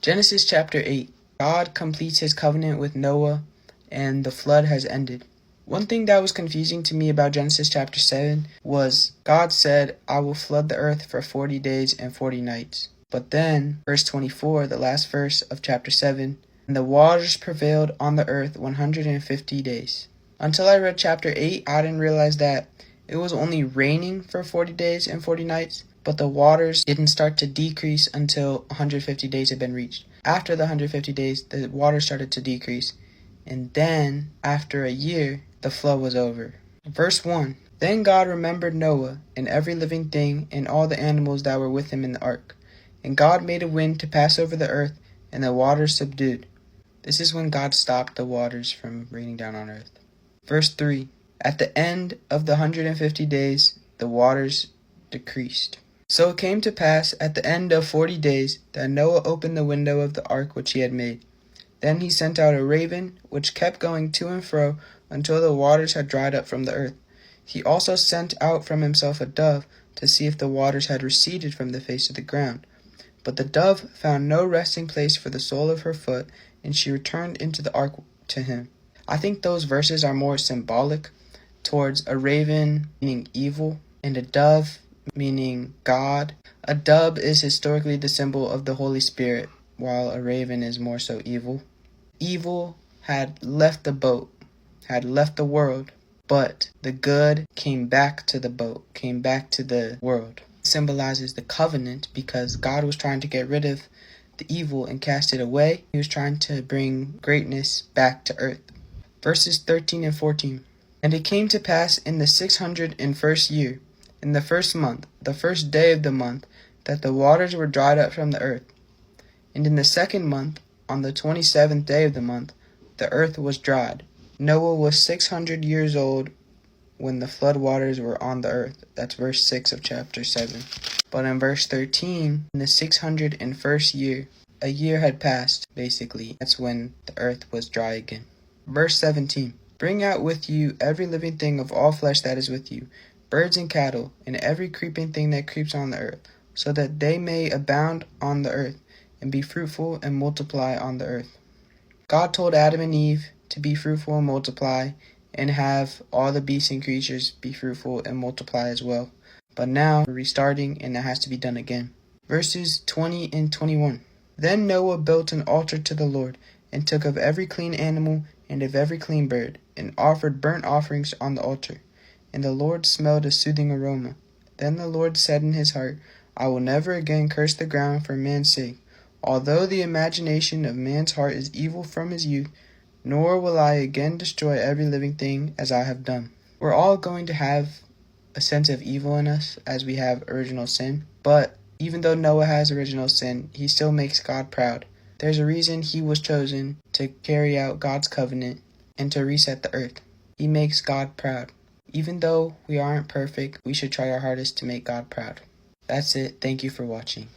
Genesis chapter 8. God completes his covenant with Noah, and the flood has ended. One thing that was confusing to me about Genesis chapter 7 was God said, I will flood the earth for 40 days and 40 nights. But then, verse 24, the last verse of chapter 7, and the waters prevailed on the earth 150 days. Until I read chapter 8, I didn't realize that it was only raining for 40 days and 40 nights, but the waters didn't start to decrease until 150 days had been reached. After the 150 days, the water started to decrease, and then, after a year, the flood was over. Verse 1. Then God remembered Noah and every living thing and all the animals that were with him in the ark. And God made a wind to pass over the earth, and the waters subdued. This is when God stopped the waters from raining down on earth. Verse 3. At the end of the 150 days, the waters decreased. So it came to pass at the end of 40 days that Noah opened the window of the ark which he had made. Then he sent out a raven, which kept going to and fro until the waters had dried up from the earth. He also sent out from himself a dove to see if the waters had receded from the face of the ground. But the dove found no resting place for the sole of her foot, and she returned into the ark to him. I think those verses are more symbolic towards a raven meaning evil and a dove meaning God. A dove is historically the symbol of the Holy Spirit, while a raven is more so evil. Evil had left the boat, had left the world, but the good came back to the boat, came back to the world. It symbolizes the covenant because God was trying to get rid of the evil and cast it away. He was trying to bring greatness back to earth. Verses 13 and 14. And it came to pass in the 601st year, in the first month, the first day of the month, that the waters were dried up from the earth. And in the second month, on the 27th day of the month, the earth was dried. Noah was 600 years old when the flood waters were on the earth. That's verse 6 of chapter 7. But in verse 13, in the 601st year, a year had passed, basically. That's when the earth was dry again. Verse 17. Bring out with you every living thing of all flesh that is with you, birds and cattle, and every creeping thing that creeps on the earth, so that they may abound on the earth, and be fruitful and multiply on the earth. God told Adam and Eve to be fruitful and multiply, and have all the beasts and creatures be fruitful and multiply as well. But now we're restarting, and that has to be done again. Verses 20 and 21. Then Noah built an altar to the Lord, and took of every clean animal and of every clean bird, and offered burnt offerings on the altar. And the Lord smelled a soothing aroma. Then the Lord said in his heart, I will never again curse the ground for man's sake, although the imagination of man's heart is evil from his youth, nor will I again destroy every living thing as I have done. We're all going to have a sense of evil in us as we have original sin, but even though Noah has original sin, he still makes God proud. There's a reason he was chosen to carry out God's covenant and to reset the earth. He makes God proud. Even though we aren't perfect, we should try our hardest to make God proud. That's it. Thank you for watching.